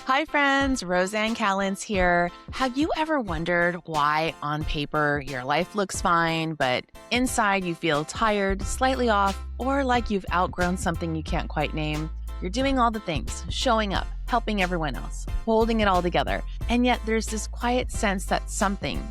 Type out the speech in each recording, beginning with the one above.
Hi friends, Roseanne Callens here. Have you ever wondered why on paper your life looks fine, but inside you feel tired, slightly off, or like you've outgrown something you can't quite name? You're doing all the things, showing up, helping everyone else, holding it all together, and yet there's this quiet sense that something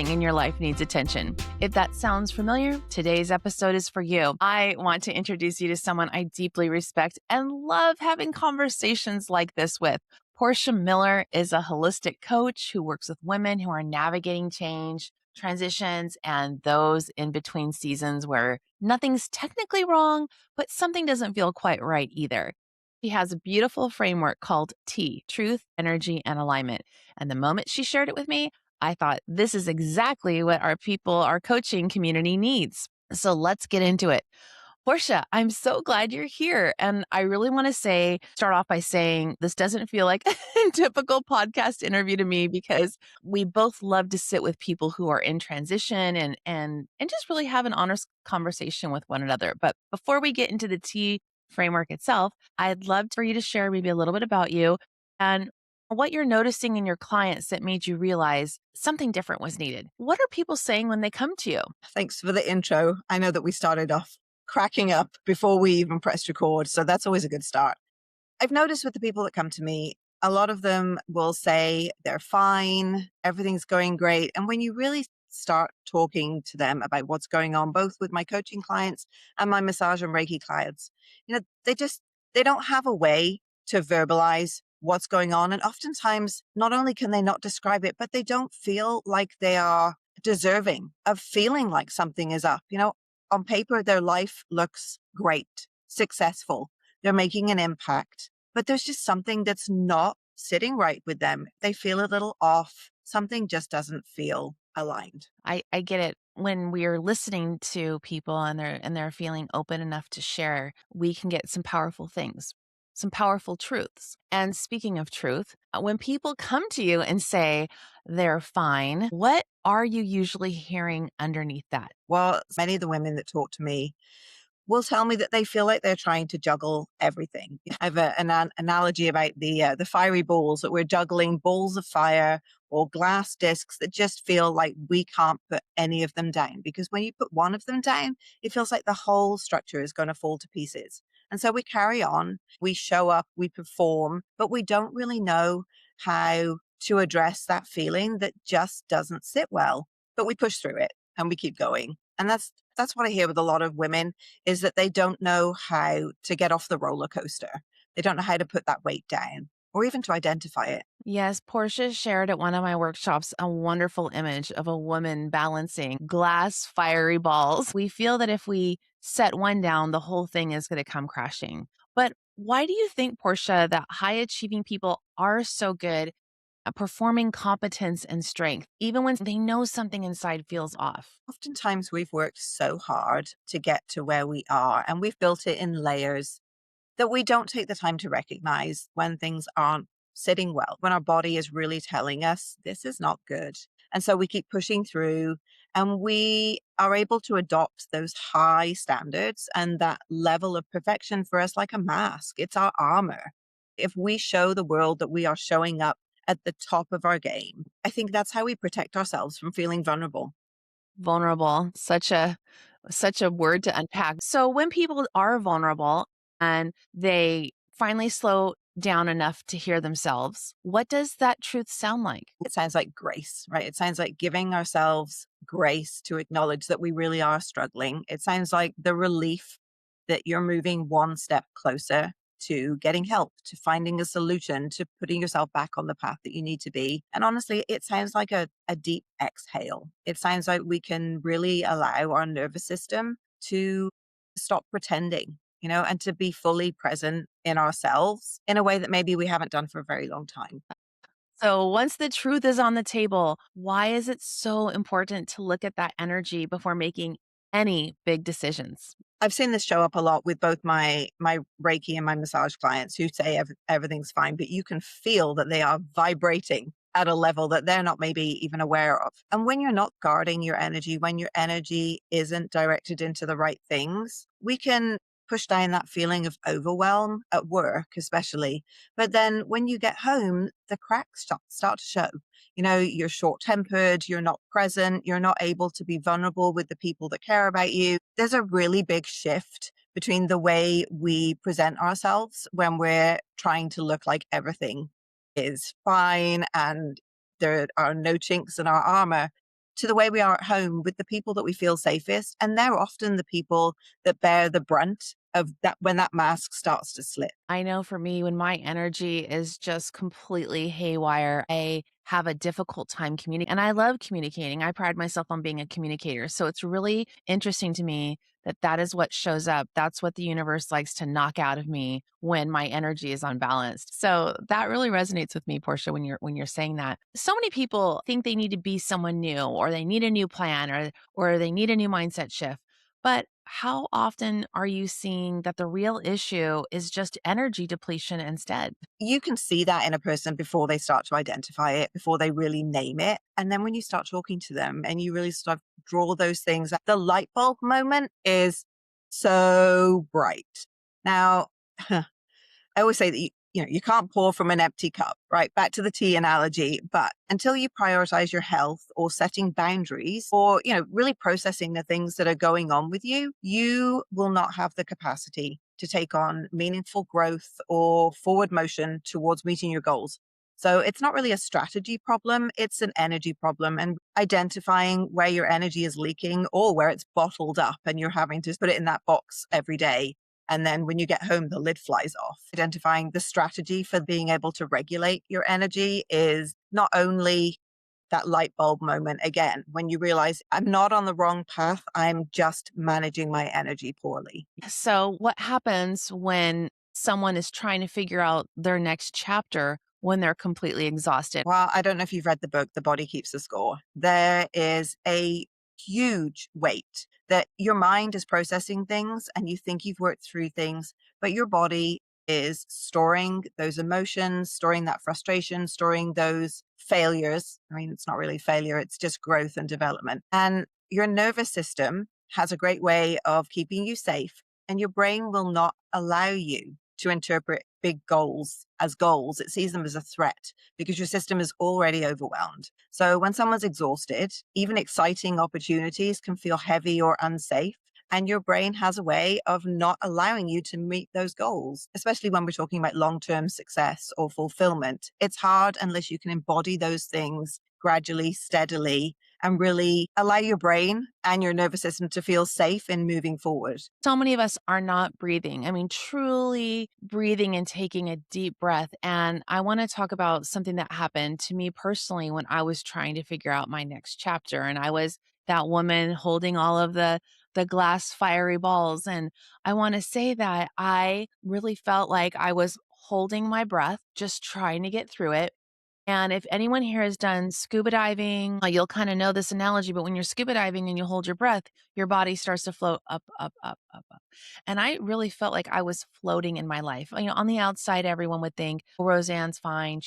in your life needs attention. If that sounds familiar, today's episode is for you. I want to introduce you to someone I deeply respect and love having conversations like this with. Portia Miller is a holistic coach who works with women who are navigating change, transitions, and those in between seasons where nothing's technically wrong, but something doesn't feel quite right either. She has a beautiful framework called T, Truth, Energy, and Alignment. And the moment she shared it with me, I thought this is exactly what our coaching community needs. So let's get into it. Portia, I'm so glad you're here. And I really want to start off by saying this doesn't feel like a typical podcast interview to me because we both love to sit with people who are in transition and just really have an honest conversation with one another. But before we get into the T framework itself, I'd love for you to share maybe a little bit about you and what you're noticing in your clients that made you realize something different was needed. What are people saying when they come to you? Thanks for the intro. I know that we started off cracking up before we even pressed record, so that's always a good start. I've noticed with the people that come to me, a lot of them will say they're fine, everything's going great. And when you really start talking to them about what's going on, both with my coaching clients and my massage and Reiki clients, they don't have a way to verbalize what's going on. And oftentimes, not only can they not describe it, but they don't feel like they are deserving of feeling like something is up. On paper, their life looks great, successful. They're making an impact, but there's just something that's not sitting right with them. They feel a little off. Something just doesn't feel aligned. I get it. When we're listening to people and they're feeling open enough to share, we can get some powerful things, some powerful truths. And speaking of truth, when people come to you and say they're fine, what are you usually hearing underneath that? Well, many of the women that talk to me will tell me that they feel like they're trying to juggle everything. I have an analogy about the fiery balls, that we're juggling balls of fire or glass discs that just feel like we can't put any of them down, because when you put one of them down, it feels like the whole structure is going to fall to pieces. And so we carry on, we show up, we perform, but we don't really know how to address that feeling that just doesn't sit well. But we push through it and we keep going. And that's what I hear with a lot of women, is that they don't know how to get off the roller coaster. They don't know how to put that weight down or even to identify it. Yes, Portia shared at one of my workshops a wonderful image of a woman balancing glass fiery balls. We feel that if we set one down, the whole thing is going to come crashing. But why do you think, Portia, that high achieving people are so good at performing competence and strength, even when they know something inside feels off? Oftentimes we've worked so hard to get to where we are, and we've built it in layers that we don't take the time to recognize when things aren't sitting well, when our body is really telling us this is not good. And so we keep pushing through, and we are able to adopt those high standards and that level of perfection for us like a mask. It's our armor. If we show the world that we are showing up at the top of our game, I think that's how we protect ourselves from feeling vulnerable. Vulnerable, such a word to unpack. So when people are vulnerable and they finally slow down enough to hear themselves, what does that truth sound like? It sounds like grace, right? It sounds like giving ourselves grace to acknowledge that we really are struggling. It sounds like the relief that you're moving one step closer to getting help, to finding a solution, to putting yourself back on the path that you need to be. And honestly, it sounds like a deep exhale. It sounds like we can really allow our nervous system to stop pretending, and to be fully present in ourselves in a way that maybe we haven't done for a very long time. So once the truth is on the table, why is it so important to look at that energy before making any big decisions? I've seen this show up a lot with both my Reiki and my massage clients who say everything's fine, but you can feel that they are vibrating at a level that they're not maybe even aware of. And when you're not guarding your energy, when your energy isn't directed into the right things, we can push down that feeling of overwhelm at work, especially. But then when you get home, the cracks start to show. You're short tempered, you're not present, you're not able to be vulnerable with the people that care about you. There's a really big shift between the way we present ourselves when we're trying to look like everything is fine and there are no chinks in our armor, to the way we are at home with the people that we feel safest. And they're often the people that bear the brunt of that when that mask starts to slip. I know for me, when my energy is just completely haywire, I have a difficult time communicating. And I love communicating. I pride myself on being a communicator. So it's really interesting to me that that is what shows up. That's what the universe likes to knock out of me when my energy is unbalanced. So that really resonates with me, Portia, when you're saying that. So many people think they need to be someone new, or they need a new plan, or they need a new mindset shift. But how often are you seeing that the real issue is just energy depletion instead? You can see that in a person before they start to identify it, before they really name it. And then when you start talking to them and you really start to draw those things, the light bulb moment is so bright. Now, I always say that you can't pour from an empty cup, right? Back to the tea analogy. But until you prioritize your health or setting boundaries or, really processing the things that are going on with you, you will not have the capacity to take on meaningful growth or forward motion towards meeting your goals. So it's not really a strategy problem, it's an energy problem, and identifying where your energy is leaking or where it's bottled up and you're having to put it in that box every day. And then when you get home, the lid flies off. Identifying the strategy for being able to regulate your energy is not only that light bulb moment again, when you realize I'm not on the wrong path, I'm just managing my energy poorly. So, what happens when someone is trying to figure out their next chapter when they're completely exhausted? Well, I don't know if you've read the book, The Body Keeps the Score. There is a huge weight that your mind is processing things and you think you've worked through things, but your body is storing those emotions, storing that frustration, storing those failures. I mean, it's not really failure, it's just growth and development. And your nervous system has a great way of keeping you safe, and your brain will not allow you to interpret big goals as goals. It sees them as a threat because your system is already overwhelmed. So when someone's exhausted, even exciting opportunities can feel heavy or unsafe. And your brain has a way of not allowing you to meet those goals, especially when we're talking about long-term success or fulfillment. It's hard unless you can embody those things gradually, steadily, and really allow your brain and your nervous system to feel safe in moving forward. So many of us are not breathing. I mean, truly breathing and taking a deep breath. And I want to talk about something that happened to me personally when I was trying to figure out my next chapter. And I was that woman holding all of the glass fiery balls. And I want to say that I really felt like I was holding my breath, just trying to get through it. And if anyone here has done scuba diving, you'll kind of know this analogy, but when you're scuba diving and you hold your breath, your body starts to float up, up, up, up, up. And I really felt like I was floating in my life. On the outside, everyone would think, "Oh, Roseanne's fine.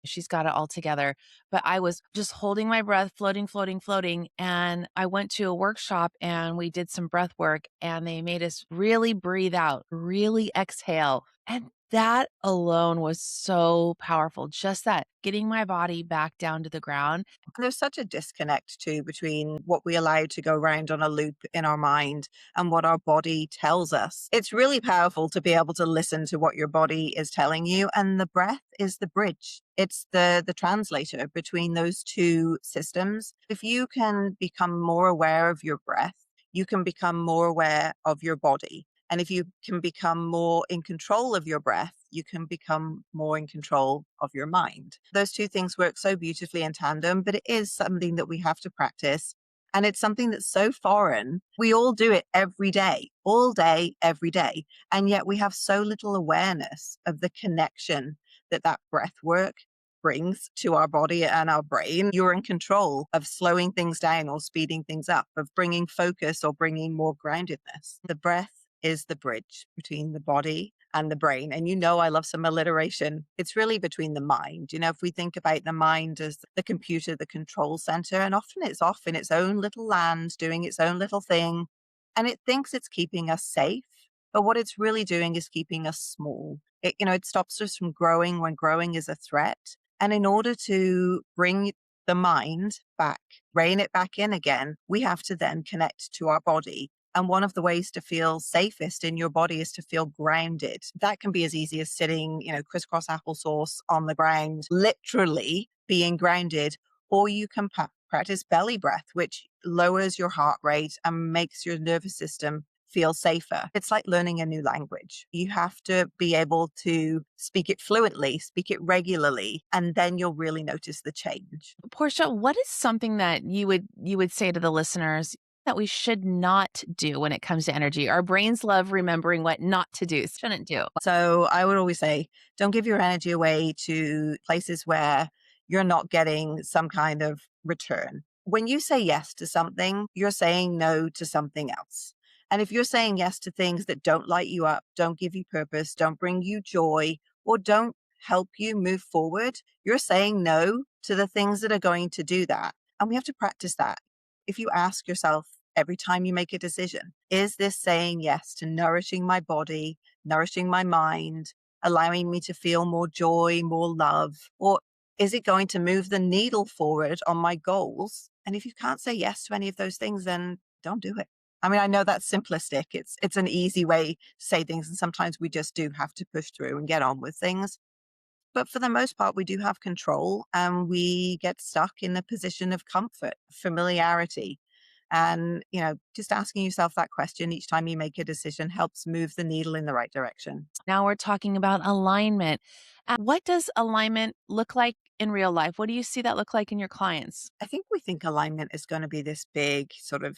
She's got it all together." But I was just holding my breath, floating, floating, floating. And I went to a workshop and we did some breath work and they made us really breathe out, really exhale. And that alone was so powerful. Just that getting my body back down to the ground. There's such a disconnect too between what we allow to go round on a loop in our mind and what our body tells us. It's really powerful to be able to listen to what your body is telling you. And the breath is the bridge. It's the translator between those two systems. If you can become more aware of your breath, you can become more aware of your body. And if you can become more in control of your breath, you can become more in control of your mind. Those two things work so beautifully in tandem, but it is something that we have to practice. And it's something that's so foreign. We all do it every day, all day, every day. And yet we have so little awareness of the connection that that breath work brings to our body and our brain. You're in control of slowing things down or speeding things up, of bringing focus or bringing more groundedness. The breath is the bridge between the body and the brain. And I love some alliteration. It's really between the mind. If we think about the mind as the computer, the control center, and often it's off in its own little land, doing its own little thing, and it thinks it's keeping us safe. But what it's really doing is keeping us small. It stops us from growing when growing is a threat. And in order to bring the mind back, rein it back in again, we have to then connect to our body. And one of the ways to feel safest in your body is to feel grounded. That can be as easy as sitting, crisscross applesauce on the ground, literally being grounded, or you can practice belly breath, which lowers your heart rate and makes your nervous system feel safer. It's like learning a new language. You have to be able to speak it fluently, speak it regularly, and then you'll really notice the change. Portia, what is something that you would say to the listeners that we should not do when it comes to energy? Our brains love remembering what not to do, shouldn't do. So I would always say, don't give your energy away to places where you're not getting some kind of return. When you say yes to something, you're saying no to something else. And if you're saying yes to things that don't light you up, don't give you purpose, don't bring you joy, or don't help you move forward, you're saying no to the things that are going to do that. And we have to practice that. If you ask yourself every time you make a decision, is this saying yes to nourishing my body, nourishing my mind, allowing me to feel more joy, more love? Or is it going to move the needle forward on my goals? And if you can't say yes to any of those things, then don't do it. I mean, I know that's simplistic. It's an easy way to say things. And sometimes we just do have to push through and get on with things. But for the most part, we do have control and we get stuck in a position of comfort, familiarity. And, just asking yourself that question each time you make a decision helps move the needle in the right direction. Now we're talking about alignment. What does alignment look like in real life? What do you see that look like in your clients? I think we think alignment is going to be this big sort of,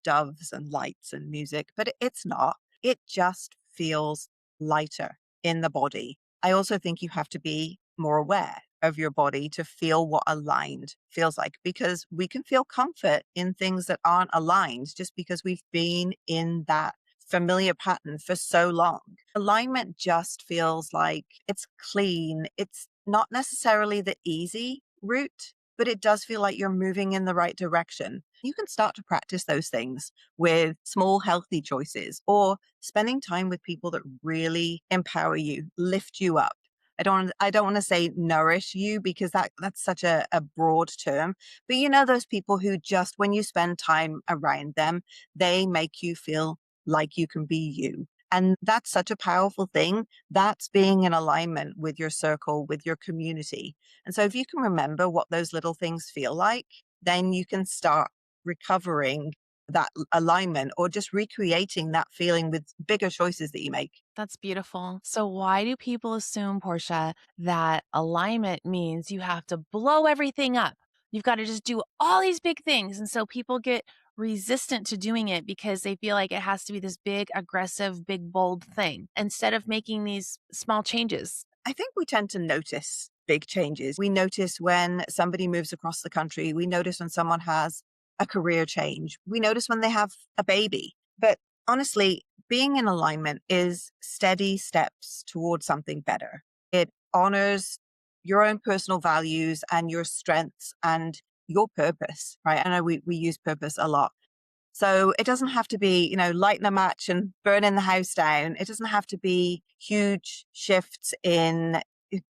doves and lights and music, but it's not. It just feels lighter in the body. I also think you have to be more aware of your body to feel what aligned feels like, because we can feel comfort in things that aren't aligned just because we've been in that familiar pattern for so long. Alignment just feels like it's clean. It's not necessarily the easy route, but it does feel like you're moving in the right direction. You can start to practice those things with small, healthy choices or spending time with people that really empower you, lift you up. I don't want to say nourish you because that's such a broad term, but those people who just when you spend time around them, they make you feel like you can be you. And that's such a powerful thing. That's being in alignment with your circle, with your community. And so if you can remember what those little things feel like, then you can start recovering that alignment or just recreating that feeling with bigger choices that you make. That's beautiful. So, why do people assume, Portia, that alignment means you have to blow everything up? You've got to just do all these big things. And so people get resistant to doing it because they feel like it has to be this big, aggressive, big, bold thing instead of making these small changes. I think we tend to notice big changes. We notice when somebody moves across the country. We notice when someone has a career change. We notice when they have a baby. But honestly, being in alignment is steady steps towards something better. It honors your own personal values and your strengths and your purpose, right? I know we use purpose a lot. So it doesn't have to be, lighting a match and burning the house down. It doesn't have to be huge shifts in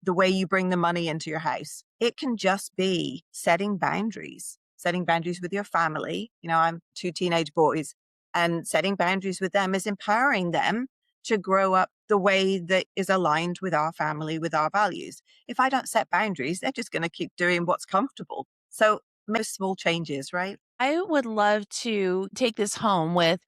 the way you bring the money into your house. It can just be setting boundaries with your family. I'm two teenage boys, and setting boundaries with them is empowering them to grow up the way that is aligned with our family, with our values. If I don't set boundaries, they're just going to keep doing what's comfortable. So make small changes, right? I would love to take this home with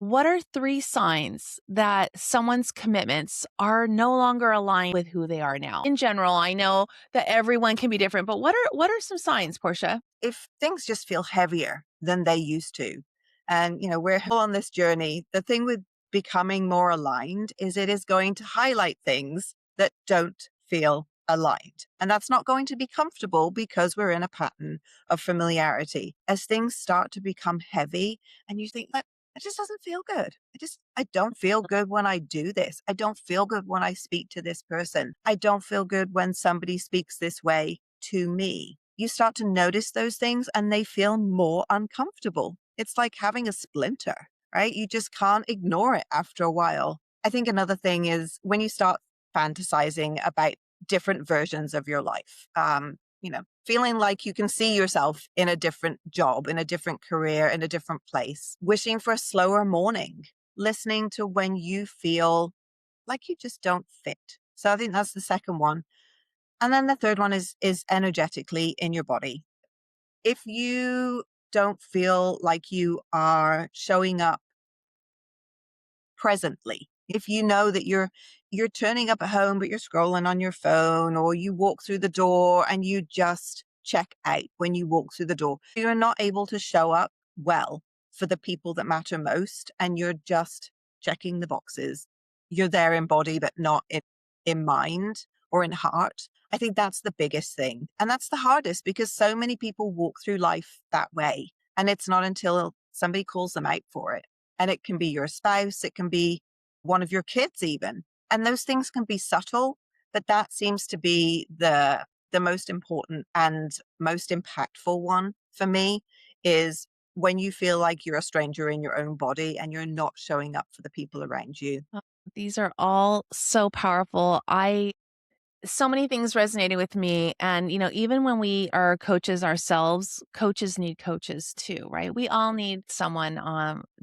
what are 3 signs that someone's commitments are no longer aligned with who they are now? In general, I know that everyone can be different, but what are some signs, Portia? If things just feel heavier than they used to, and we're all on this journey, the thing with becoming more aligned is it is going to highlight things that don't feel aligned. And that's not going to be comfortable because we're in a pattern of familiarity. As things start to become heavy and you think that it just doesn't feel good. I don't feel good when I do this. I don't feel good when I speak to this person. I don't feel good when somebody speaks this way to me. You start to notice those things and they feel more uncomfortable. It's like having a splinter. right? You just can't ignore it after a while. I think another thing is when you start fantasizing about different versions of your life, feeling like you can see yourself in a different job, in a different career, in a different place, wishing for a slower morning, listening to when you feel like you just don't fit. So I think that's the second one. And then the third one is energetically in your body. If you don't feel like you are showing up presently, if you know that you're turning up at home but you're scrolling on your phone, or you walk through the door and you just check out when you walk through the door, you're not able to show up well for the people that matter most, and you're just checking the boxes. You're there in body but not in mind or in heart. I think that's the biggest thing, and that's the hardest, because so many people walk through life that way, and it's not until somebody calls them out for it. And it can be your spouse, it can be one of your kids even. And those things can be subtle, but that seems to be the most important and most impactful one for me, is when you feel like you're a stranger in your own body and you're not showing up for the people around you. Oh, these are all so powerful. So many things resonating with me. And, even when we are coaches ourselves, coaches need coaches too, right? We all need someone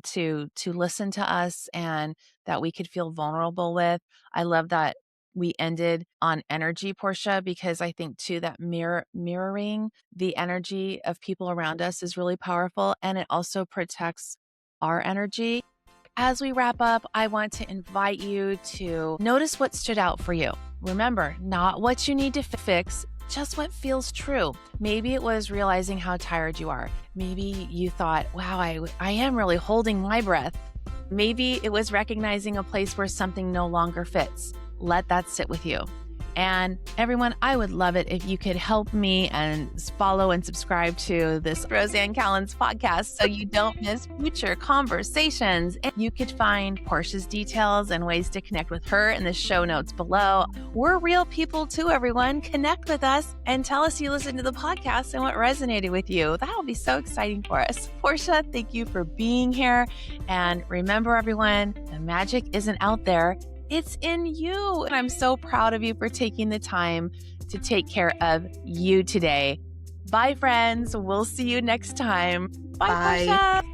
to listen to us and that we could feel vulnerable with. I love that we ended on energy, Portia, because I think too that mirroring the energy of people around us is really powerful, and it also protects our energy. As we wrap up, I want to invite you to notice what stood out for you. Remember, not what you need to fix, just what feels true. Maybe it was realizing how tired you are. Maybe you thought, wow, I am really holding my breath. Maybe it was recognizing a place where something no longer fits. Let that sit with you. And everyone, I would love it if you could help me and follow and subscribe to this Roseanne Callen's podcast so you don't miss future conversations. And you could find Portia's details and ways to connect with her in the show notes below. We're real people too, everyone. Connect with us and tell us you listened to the podcast and what resonated with you. That will be so exciting for us. Portia, thank you for being here. And remember, everyone, the magic isn't out there. It's in you. And I'm so proud of you for taking the time to take care of you today. Bye, friends. We'll see you next time. Bye. Bye. Portia.